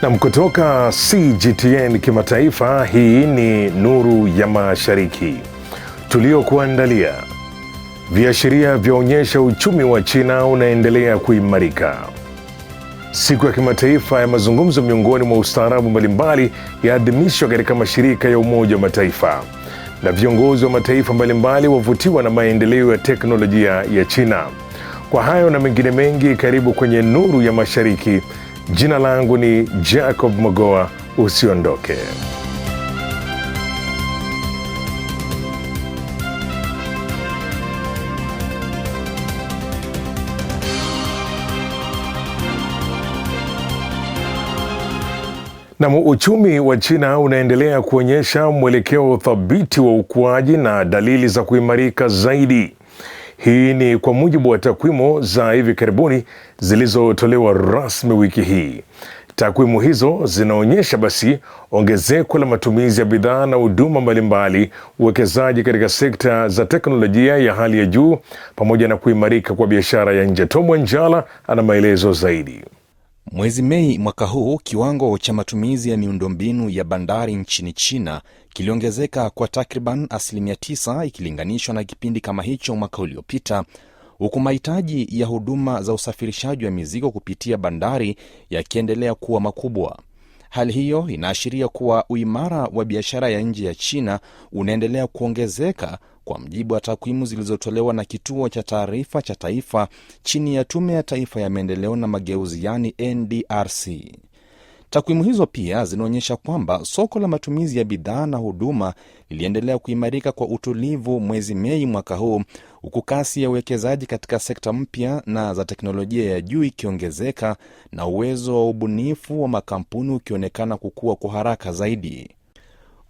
Na kutoka CGTN Kimataifa, hii ni Nuru ya Mashariki tuliokuandalia. Viashiria vyaonyesha uchumi wa China unaendelea kuimarika. Siku ya kimataifa ya mazungumzo miongoni mwa ustaarabu mbalimbali yaadhimishwa katika mashirika ya Umoja wa Mataifa, na viongozi wa mataifa mbalimbali wavutiwa na maendeleo ya teknolojia ya China. Kwa hayo na mengine mengi, karibu kwenye Nuru ya Mashariki. Jina langu ni Jacob Mogoa, usiondoke. Na uchumi wa China unaendelea kuonyesha mwelekeo thabiti wa ukuaji na dalili za kuimarika zaidi. Hii ni kwa mujibu wa takwimu za hivi karibuni zilizotolewa rasmi wiki hii. Takwimu hizo zinaonyesha basi ongezeko la matumizi ya bidhaa na huduma mbalimbali, uwekezaji katika sekta za teknolojia ya hali ya juu, pamoja na kuimarika kwa biashara ya nje. Tom Wanjala ana maelezo zaidi. Mwezi Mei mwaka huu, kiwango cha matumizi ya miundombinu ya bandari nchini China kiliongezeka kwa takriban 9% ikilinganishwa na kipindi kama hicho mwaka uliopita, huku mahitaji ya huduma za usafirishaji wa mizigo kupitia bandari yakiendelea kuwa makubwa. Hali hiyo inaashiria kuwa uimara wa biashara ya nje ya China unaendelea kuongezeka, kwa mjibu wa takwimu zilizotolewa na Kituo cha Taarifa cha Taifa chini ya Tume ya Taifa ya Maendeleo na Mageuzi, yani NDRC. Takwimu hizo pia zinaonyesha kwamba soko la matumizi ya bidhaa na huduma liliendelea kuimarika kwa utulivu mwezi Mei mwaka huu, huku kasi ya uwekezaji katika sekta mpya na za teknolojia ya juu ikiongezeka na uwezo wa ubunifu wa makampuni ukionekana kukua kwa haraka zaidi.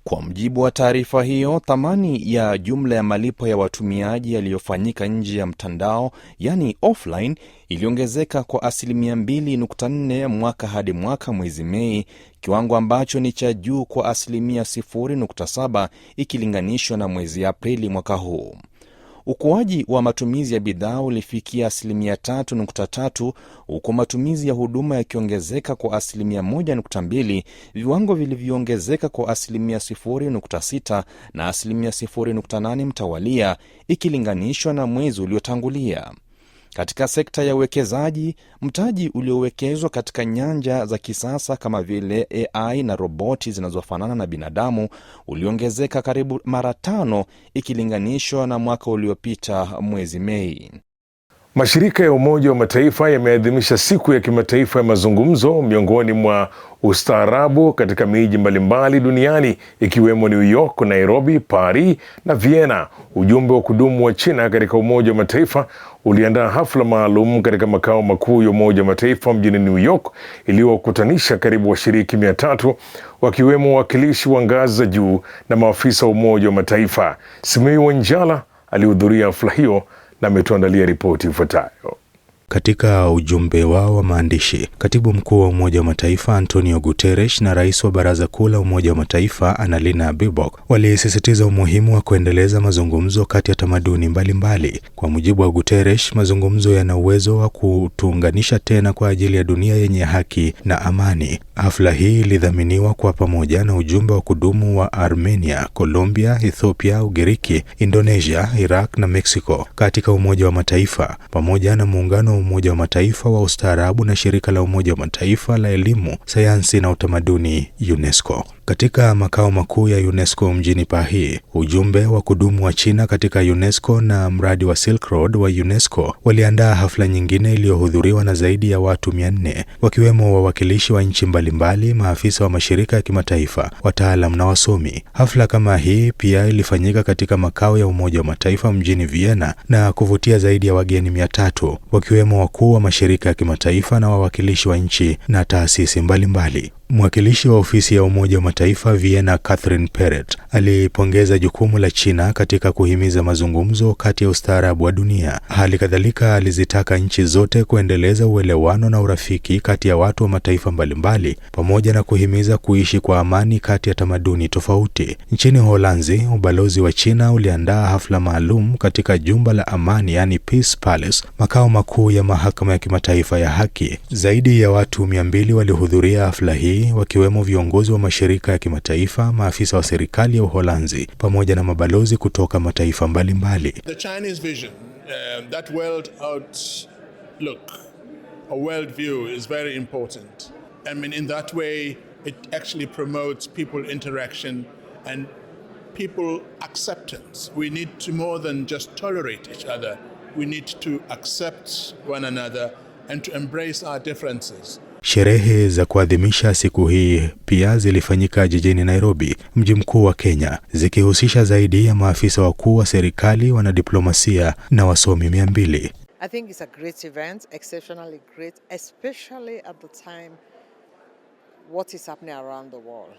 Kwa mjibu wa taarifa hiyo, thamani ya jumla ya malipo ya watumiaji yaliyofanyika nje ya mtandao, yani offline, iliongezeka kwa 2.4 mwaka hadi mwaka mwezi Mei, kiwango ambacho ni cha juu kwa 0.7 ikilinganishwa na mwezi Aprili mwaka huu. Ukuaji wa matumizi ya bidhaa ulifikia 3.3, huku matumizi ya huduma yakiongezeka kwa 1.2, viwango vilivyoongezeka kwa 0.6 na 0.8 mtawalia ikilinganishwa na mwezi uliotangulia. Katika sekta ya uwekezaji, mtaji uliowekezwa katika nyanja za kisasa kama vile AI na roboti zinazofanana na binadamu uliongezeka karibu mara 5 ikilinganishwa na mwaka uliopita mwezi Mei. Mashirika ya Umoja wa Mataifa yameadhimisha siku ya kimataifa ya mazungumzo miongoni mwa ustaarabu katika miji mbalimbali duniani ikiwemo New York, Nairobi, Paris na Vienna. Ujumbe wa kudumu wa China katika Umoja wa Mataifa uliandaa hafla maalum katika makao makuu ya Umoja wa Mataifa mjini New York iliyokutanisha karibu washiriki 300 wakiwemo wawakilishi wa ngazi za juu na maafisa wa Umoja wa Mataifa. Simiyu Wanjala alihudhuria hafla hiyo na ametuandalia ripoti ifuatayo. Katika ujumbe wao wa maandishi, Katibu Mkuu wa Umoja wa Mataifa Antonio Guterres na Rais wa Baraza Kuu la Umoja wa Mataifa Annalena Baerbock walisisitiza umuhimu wa kuendeleza mazungumzo kati ya tamaduni mbalimbali. Kwa mujibu wa Guterres, mazungumzo yana uwezo wa kutuunganisha tena kwa ajili ya dunia yenye haki na amani. Hafla hii ilidhaminiwa kwa pamoja na ujumbe wa kudumu wa Armenia, Colombia, Ethiopia, Ugiriki, Indonesia, Iraq na Mexico katika Umoja wa Mataifa, pamoja na muungano wa Umoja wa Mataifa wa ustaarabu na shirika la Umoja wa Mataifa la elimu, sayansi na utamaduni UNESCO. Katika makao makuu ya UNESCO mjini Paris, ujumbe wa kudumu wa China katika UNESCO na mradi wa Silk Road wa UNESCO waliandaa hafla nyingine iliyohudhuriwa na zaidi ya watu 400, wakiwemo wawakilishi wa nchi mbalimbali, maafisa wa mashirika ya kimataifa, wataalamu na wasomi. Hafla kama hii pia ilifanyika katika makao ya Umoja wa Mataifa mjini Vienna na kuvutia zaidi ya wageni 300, wakiwemo wakuu wa mashirika ya kimataifa na wawakilishi wa nchi na taasisi mbalimbali. Mwakilishi wa ofisi ya Umoja wa Mataifa Vienna, Catherine Perret, alipongeza jukumu la China katika kuhimiza mazungumzo kati ya ustaarabu wa dunia. Hali kadhalika alizitaka nchi zote kuendeleza uelewano na urafiki kati ya watu wa mataifa mbalimbali, pamoja na kuhimiza kuishi kwa amani kati ya tamaduni tofauti. Nchini Uholanzi, ubalozi wa China uliandaa hafla maalum katika jumba la amani, yani Peace Palace, makao makuu ya mahakama ya kimataifa ya haki. Zaidi ya watu 200 walihudhuria hafla hii hii wakiwemo viongozi wa mashirika ya kimataifa, maafisa wa serikali ya Uholanzi pamoja na mabalozi kutoka mataifa mbalimbali. The Chinese vision, that world outlook, a world view is very important. I mean, in that way, it actually promotes people interaction and people acceptance. We need to more than just tolerate each other. We need to accept one another and to embrace our differences. Sherehe za kuadhimisha siku hii pia zilifanyika jijini Nairobi, mji mkuu wa Kenya, zikihusisha zaidi ya maafisa wakuu wa serikali, wanadiplomasia na wasomi 200. I think it's a great event, exceptionally great, especially at the time what is happening around the world.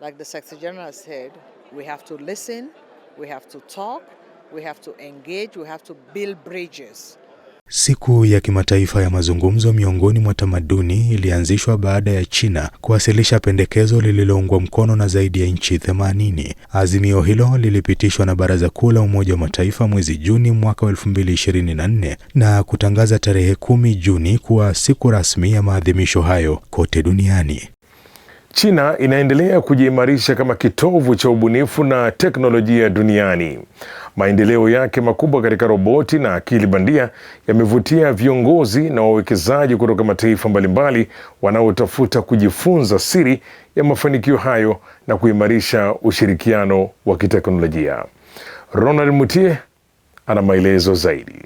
Like the Secretary General said, we have to listen, we have to talk, we have to engage, we have to build bridges. Siku ya kimataifa ya mazungumzo miongoni mwa tamaduni ilianzishwa baada ya China kuwasilisha pendekezo lililoungwa mkono na zaidi ya nchi 80. Azimio hilo lilipitishwa na Baraza Kuu la Umoja wa Mataifa mwezi Juni mwaka 2024 na kutangaza tarehe 10 Juni kuwa siku rasmi ya maadhimisho hayo kote duniani. China inaendelea kujiimarisha kama kitovu cha ubunifu na teknolojia duniani. Maendeleo yake makubwa katika roboti na akili bandia yamevutia viongozi na wawekezaji kutoka mataifa mbalimbali wanaotafuta kujifunza siri ya mafanikio hayo na kuimarisha ushirikiano wa kiteknolojia. Ronald Mutie ana maelezo zaidi.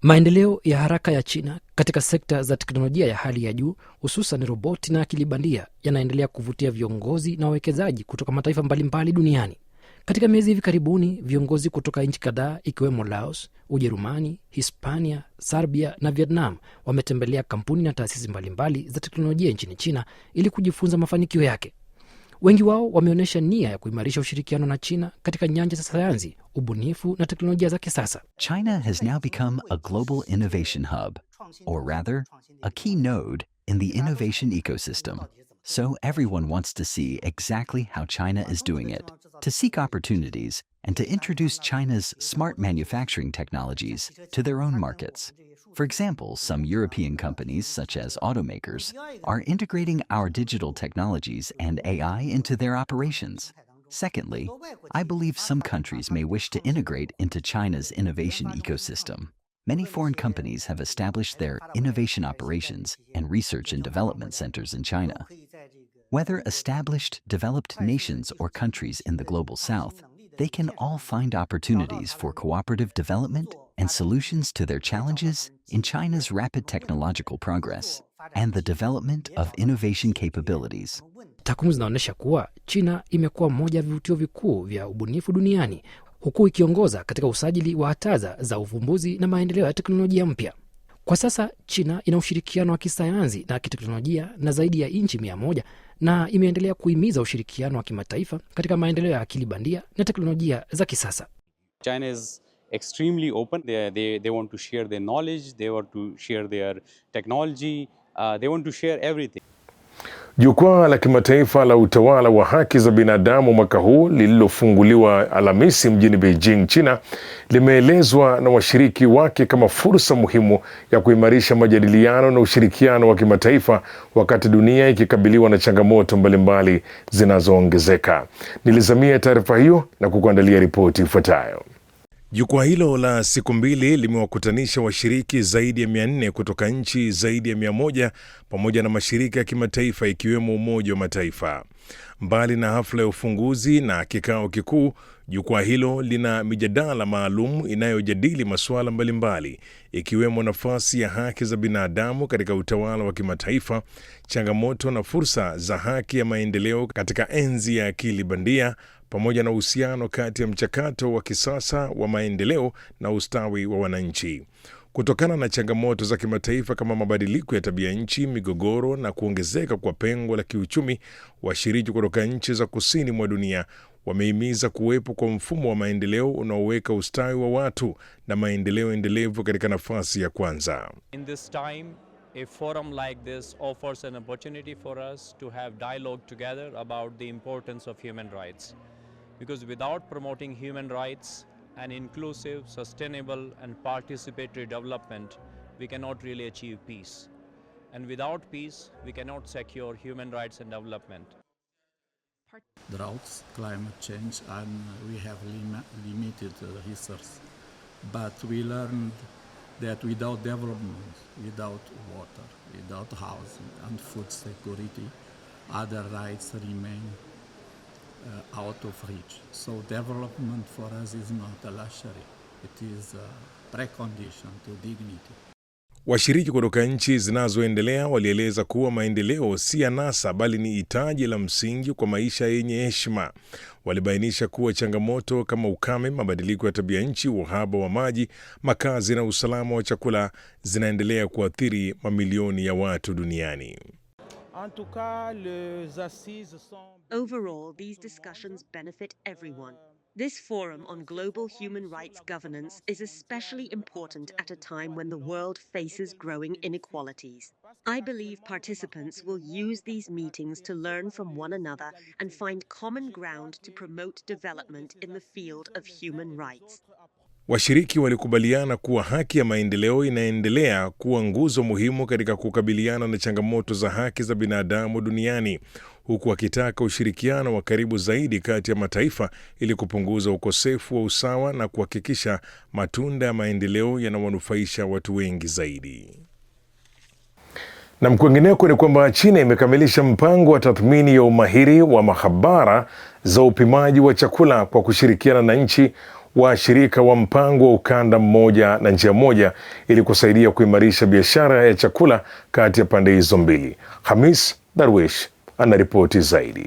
Maendeleo ya haraka ya China katika sekta za teknolojia ya hali ya juu, hususan roboti na akili bandia, yanaendelea kuvutia viongozi na wawekezaji kutoka mataifa mbalimbali duniani. Katika miezi hivi karibuni, viongozi kutoka nchi kadhaa ikiwemo Laos, Ujerumani, Hispania, Serbia na Vietnam wametembelea kampuni na taasisi mbalimbali za teknolojia nchini China ili kujifunza mafanikio yake. Wengi wao wameonyesha nia ya kuimarisha ushirikiano na China katika nyanja za sayansi, ubunifu na teknolojia za kisasa. China has now become a global innovation hub, or rather, a key node in the innovation ecosystem. So everyone wants to see exactly how China is doing it, to seek opportunities, and to introduce China's smart manufacturing technologies to their own markets. For example, some European companies, such as automakers, are integrating our digital technologies and AI into their operations. Secondly, I believe some countries may wish to integrate into China's innovation ecosystem. Many foreign companies have established their innovation operations and research and development centers in China. Whether established, developed nations or countries in the global south, they can all find opportunities for cooperative development and solutions to their challenges in China's rapid technological progress and the development of innovation capabilities. Takwimu zinaonyesha kuwa China imekuwa moja ya vivutio vikuu vya ubunifu duniani, huku ikiongoza katika usajili wa hataza za uvumbuzi na maendeleo ya teknolojia mpya. Kwa sasa China ina ushirikiano wa kisayansi na kiteknolojia na zaidi ya nchi 100 na imeendelea kuhimiza ushirikiano wa kimataifa katika maendeleo ya akili bandia na teknolojia za kisasa. China is extremely open. They want to share their knowledge, they want to share their technology, they want to share everything. Jukwaa la kimataifa la utawala wa haki za binadamu mwaka huu lililofunguliwa Alhamisi mjini Beijing, China, limeelezwa na washiriki wake kama fursa muhimu ya kuimarisha majadiliano na ushirikiano wa kimataifa wakati dunia ikikabiliwa na changamoto mbalimbali zinazoongezeka. Nilizamia taarifa hiyo na kukuandalia ripoti ifuatayo. Jukwaa hilo la siku 2 limewakutanisha washiriki zaidi ya 400 kutoka nchi zaidi ya 100 pamoja na mashirika ya kimataifa ikiwemo Umoja wa Mataifa. Mbali na hafla ya ufunguzi na kikao kikuu, jukwaa hilo lina mijadala maalum inayojadili masuala mbalimbali ikiwemo nafasi ya haki za binadamu katika utawala wa kimataifa, changamoto na fursa za haki ya maendeleo katika enzi ya akili bandia, pamoja na uhusiano kati ya mchakato wa kisasa wa maendeleo na ustawi wa wananchi. Kutokana na changamoto za kimataifa kama mabadiliko ya tabia nchi, migogoro na kuongezeka kwa pengo la kiuchumi, washiriki kutoka nchi za kusini mwa dunia wamehimiza kuwepo kwa mfumo wa maendeleo unaoweka ustawi wa watu na maendeleo endelevu katika nafasi ya kwanza. In this time, a forum like this offers an opportunity for us to have dialogue together about the importance of human rights. Because without promoting human rights and inclusive, sustainable and participatory development, we cannot really achieve peace. And without peace, we cannot secure human rights and development. Droughts, climate change, and we have limited resources. But we learned that without development, without water, without housing and food security, other rights remain out of reach. So development for us is not a luxury. It is a precondition to dignity. Washiriki kutoka nchi zinazoendelea walieleza kuwa maendeleo si anasa bali ni hitaji la msingi kwa maisha yenye heshima. Walibainisha kuwa changamoto kama ukame, mabadiliko ya tabia nchi, uhaba wa maji, makazi na usalama wa chakula zinaendelea kuathiri mamilioni ya watu duniani. Overall, these discussions benefit everyone. This forum on global human rights governance is especially important at a time when the world faces growing inequalities. I believe participants will use these meetings to learn from one another and find common ground to promote development in the field of human rights. Washiriki walikubaliana kuwa haki ya maendeleo inaendelea kuwa nguzo muhimu katika kukabiliana na changamoto za haki za binadamu duniani, huku wakitaka ushirikiano wa karibu zaidi kati ya mataifa ili kupunguza ukosefu wa usawa na kuhakikisha matunda ya maendeleo yanawanufaisha watu wengi zaidi. Na kwingineko ni kwamba China imekamilisha mpango wa tathmini ya umahiri wa mahabara za upimaji wa chakula kwa kushirikiana na nchi washirika wa mpango wa ukanda mmoja na njia moja ili kusaidia kuimarisha biashara ya chakula kati ya pande hizo mbili. Hamis Darwish anaripoti zaidi.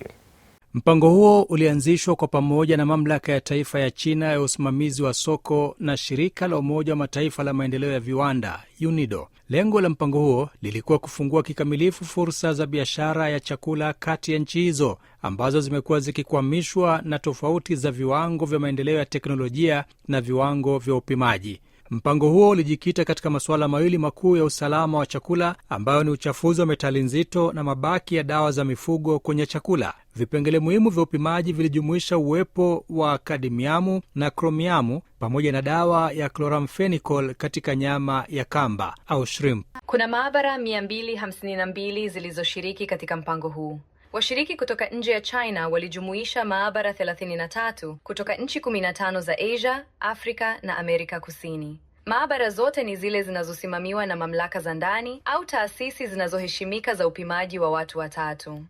Mpango huo ulianzishwa kwa pamoja na mamlaka ya taifa ya China ya usimamizi wa soko na shirika la Umoja wa Mataifa la maendeleo ya viwanda UNIDO. Lengo la mpango huo lilikuwa kufungua kikamilifu fursa za biashara ya chakula kati ya nchi hizo ambazo zimekuwa zikikwamishwa na tofauti za viwango vya maendeleo ya teknolojia na viwango vya upimaji. Mpango huo ulijikita katika masuala mawili makuu ya usalama wa chakula ambayo ni uchafuzi wa metali nzito na mabaki ya dawa za mifugo kwenye chakula. Vipengele muhimu vya upimaji vilijumuisha uwepo wa kadmiamu na kromiamu pamoja na dawa ya chloramphenicol katika nyama ya kamba au shrimp. Kuna maabara 252 zilizoshiriki katika mpango huu. Washiriki kutoka nje ya China walijumuisha maabara 33 kutoka nchi 15 za Asia, Afrika na Amerika Kusini. Maabara zote ni zile zinazosimamiwa na mamlaka za ndani au taasisi zinazoheshimika za upimaji wa watu watatu.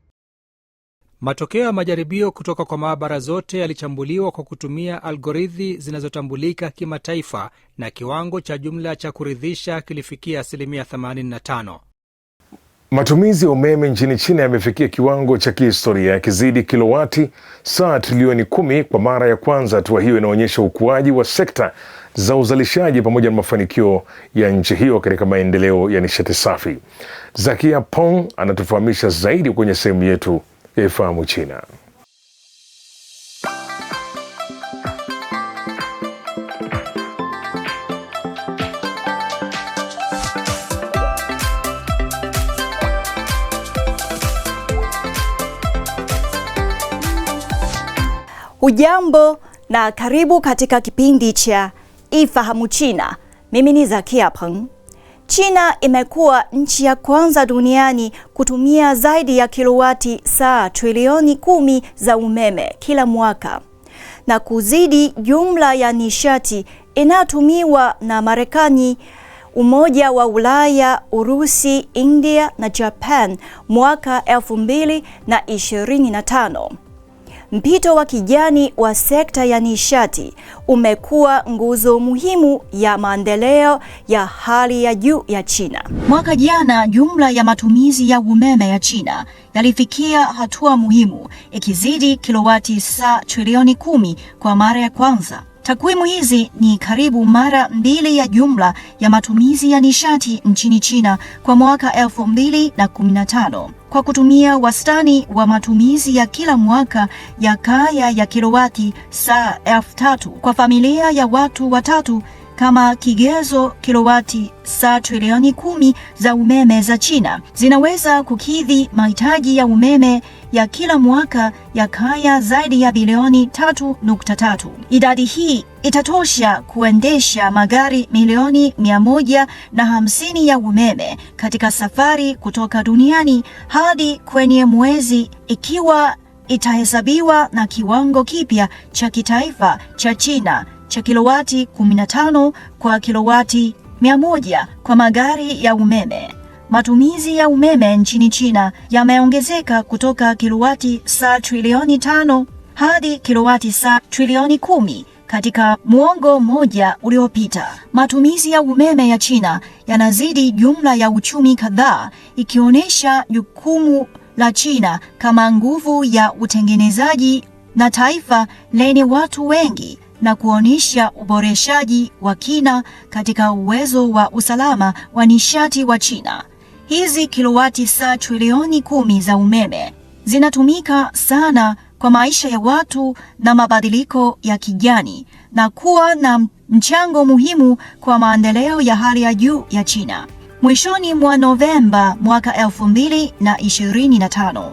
Matokeo ya majaribio kutoka kwa maabara zote yalichambuliwa kwa kutumia algorithi zinazotambulika kimataifa na kiwango cha jumla cha kuridhisha kilifikia 85%. Matumizi ya umeme nchini China yamefikia kiwango cha kihistoria yakizidi kilowati saa trilioni 10 kwa mara ya kwanza. Hatua hiyo inaonyesha ukuaji wa sekta za uzalishaji pamoja na mafanikio ya nchi hiyo katika maendeleo ya nishati safi. Zakia Pong anatufahamisha zaidi kwenye sehemu yetu ya Ifahamu China. Hujambo na karibu katika kipindi cha Ifahamu China. Mimi ni Zakia Peng. China imekuwa nchi ya kwanza duniani kutumia zaidi ya kilowati saa trilioni 10 za umeme kila mwaka na kuzidi jumla ya nishati inayotumiwa na Marekani, Umoja wa Ulaya, Urusi, India na Japan mwaka 2025. Mpito wa kijani wa sekta ya nishati umekuwa nguzo muhimu ya maendeleo ya hali ya juu ya China. Mwaka jana jumla ya matumizi ya umeme ya China yalifikia hatua muhimu ikizidi kilowati saa trilioni 10 kwa mara ya kwanza. Takwimu hizi ni karibu mara 2 ya jumla ya matumizi ya nishati nchini China kwa mwaka 2015. Kwa kutumia wastani wa matumizi ya kila mwaka ya kaya ya kilowati saa 3000 kwa familia ya watu watatu kama kigezo, kilowati saa trilioni 10 za umeme za China zinaweza kukidhi mahitaji ya umeme ya kila mwaka ya kaya zaidi ya bilioni 3.3. Idadi hii itatosha kuendesha magari milioni 150 ya umeme katika safari kutoka duniani hadi kwenye mwezi, ikiwa itahesabiwa na kiwango kipya cha kitaifa cha China cha kilowati 15 kwa kilowati 100 kwa magari ya umeme. Matumizi ya umeme nchini China yameongezeka kutoka kilowati saa trilioni 5 hadi kilowati saa trilioni 10 katika muongo mmoja uliopita. Matumizi ya umeme ya China yanazidi jumla ya uchumi kadhaa, ikionyesha jukumu la China kama nguvu ya utengenezaji na taifa lenye watu wengi, na kuonyesha uboreshaji wa kina katika uwezo wa usalama wa nishati wa China. Hizi kilowati saa trilioni 10 za umeme zinatumika sana kwa maisha ya watu na mabadiliko ya kijani, na kuwa na mchango muhimu kwa maendeleo ya hali ya juu ya China. Mwishoni mwa Novemba mwaka 2025,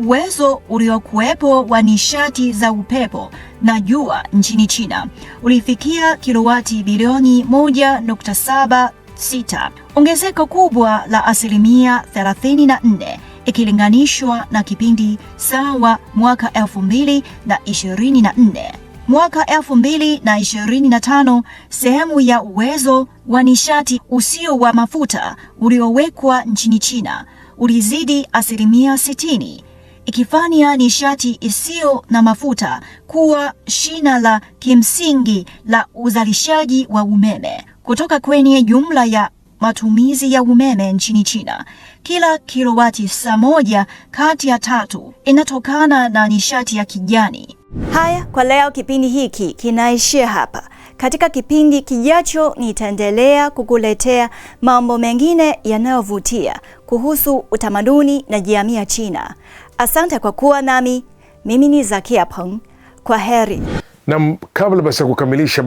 uwezo uliokuwepo wa nishati za upepo na jua nchini China ulifikia kilowati bilioni 1.76, ongezeko kubwa la asilimia 34 ikilinganishwa na kipindi sawa mwaka 2024. Mwaka 2025, sehemu ya uwezo wa nishati usio wa mafuta uliowekwa nchini China ulizidi asilimia 60, ikifanya nishati isiyo na mafuta kuwa shina la kimsingi la uzalishaji wa umeme. Kutoka kwenye jumla ya matumizi ya umeme nchini China, kila kilowati saa moja kati ya 3 inatokana na nishati ya kijani. Haya, kwa leo kipindi hiki kinaishia hapa. Katika kipindi kijacho nitaendelea kukuletea mambo mengine yanayovutia kuhusu utamaduni na jamii ya China. Asante kwa kuwa nami. Mimi ni Zakia Peng. Kwa heri. Na kabla basi ya kukamilisha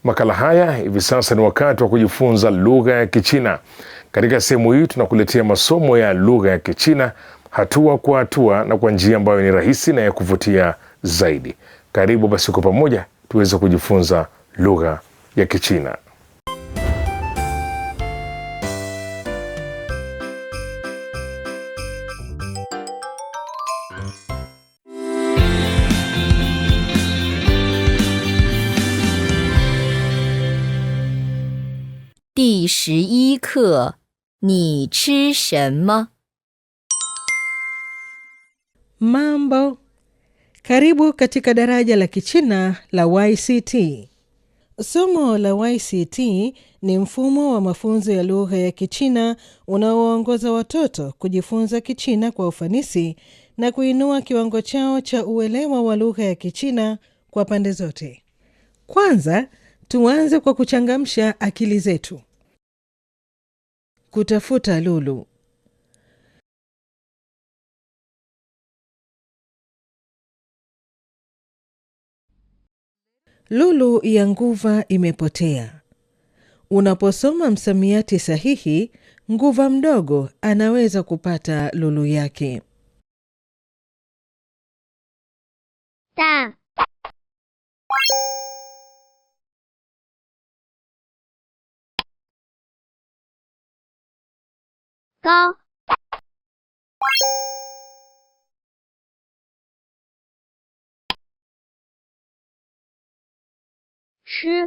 makala haya, hivi sasa ni wakati wa kujifunza lugha ya Kichina. Katika sehemu hii tunakuletea masomo ya lugha ya Kichina hatua kwa hatua na kwa njia ambayo ni rahisi na ya kuvutia zaidi. Karibu basi kwa pamoja tuweze kujifunza lugha ya Kichina. Di 11课，你吃什么？ Mambo, karibu katika daraja la Kichina la YCT. Somo la YCT ni mfumo wa mafunzo ya lugha ya Kichina unaowaongoza watoto kujifunza Kichina kwa ufanisi na kuinua kiwango chao cha uelewa wa lugha ya Kichina kwa pande zote. Kwanza, tuanze kwa kuchangamsha akili zetu. Kutafuta lulu. Lulu ya nguva imepotea. Unaposoma msamiati sahihi, nguva mdogo anaweza kupata lulu yake. Da. Go. Shi.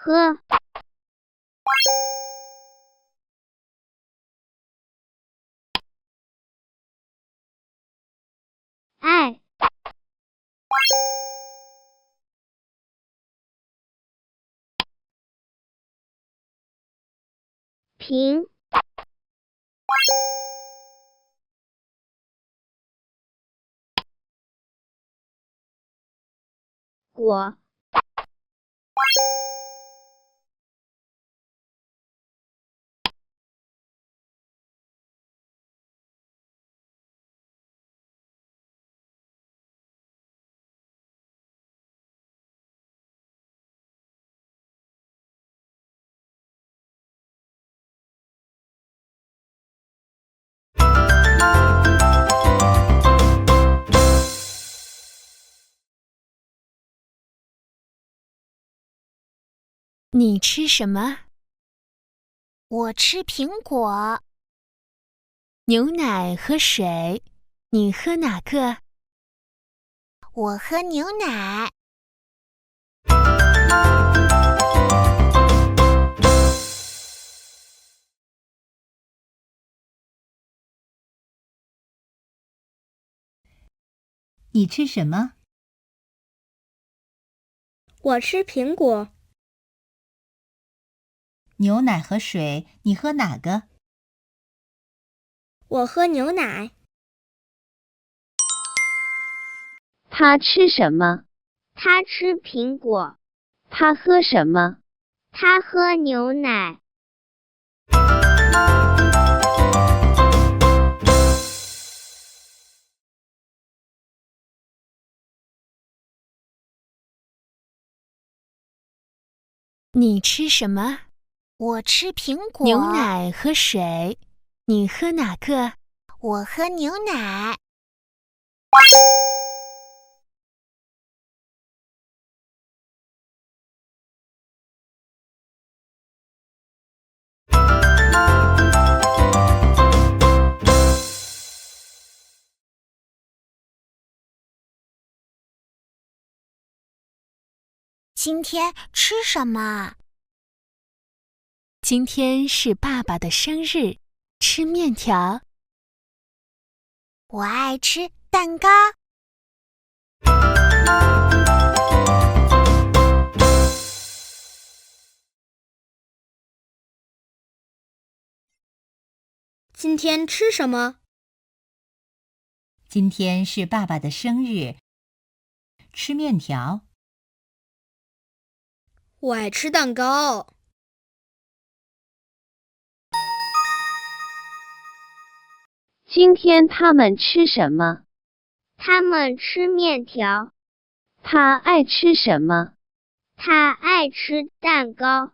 He. Ai. Ping. Guo. 你吃什么？我吃苹果。牛奶和水，你喝哪个？我喝牛奶。你吃什么？我吃苹果。牛奶和水，你喝哪个？我喝牛奶。他吃什么？他吃苹果。他喝什么？他喝牛奶。你吃什么？我吃苹果。牛奶和水，你喝哪个？我喝牛奶。今天吃什么？今天是爸爸的生日，吃面条。我爱吃蛋糕。今天吃什么？今天是爸爸的生日，吃面条。我爱吃蛋糕。今天他们吃什么？他们吃面条。他爱吃什么？他爱吃蛋糕。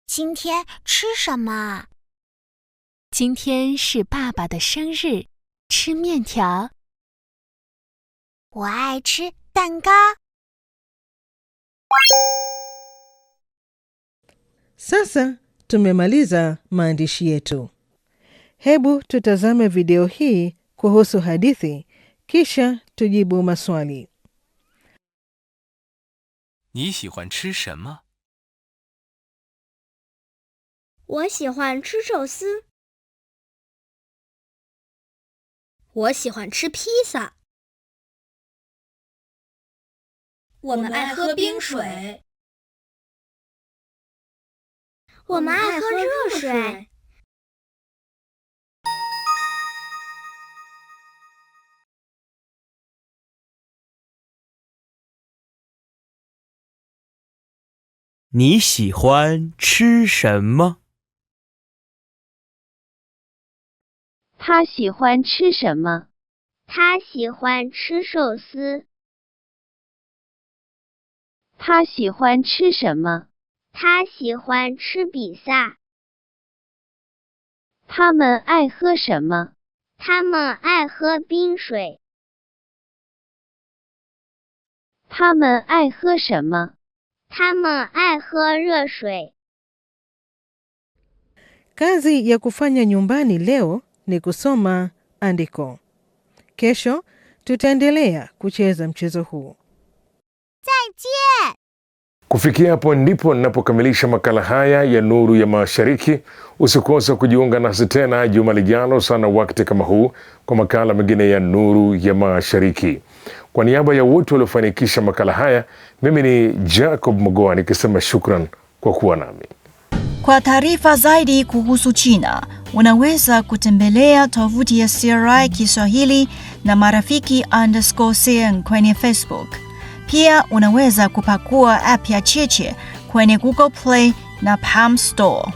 今天吃什么？今天是爸爸的生日，吃面条。我爱吃蛋糕。Sasa tumemaliza maandishi yetu. Hebu tutazame video hii kuhusu hadithi, kisha tujibu maswali. 你喜欢吃什么？我喜欢吃寿司。我喜欢吃披萨。我们爱喝冰水。我们爱喝热水。你喜欢吃什么？他喜欢吃什么？他喜欢吃寿司。他喜欢吃什么？他喜欢吃比萨。他们爱喝什么？他们爱喝冰水。他们爱喝什么？他们爱喝热水。 Kazi ya kufanya nyumbani leo ni kusoma andiko. Kesho tutaendelea kucheza mchezo huu. 再见. Kufikia hapo ndipo ninapokamilisha makala haya ya Nuru ya Mashariki. Usikose kujiunga nasi tena juma lijalo sana wakati kama huu kwa makala mengine ya Nuru ya Mashariki. Kwa niaba ya wote waliofanikisha makala haya, mimi ni Jacob Mogoa nikisema shukran kwa kuwa nami. Kwa taarifa zaidi kuhusu China, unaweza kutembelea tovuti ya CRI Kiswahili na marafiki_CN kwenye Facebook. Pia unaweza kupakua app ya Cheche kwenye Google Play na Palm Store.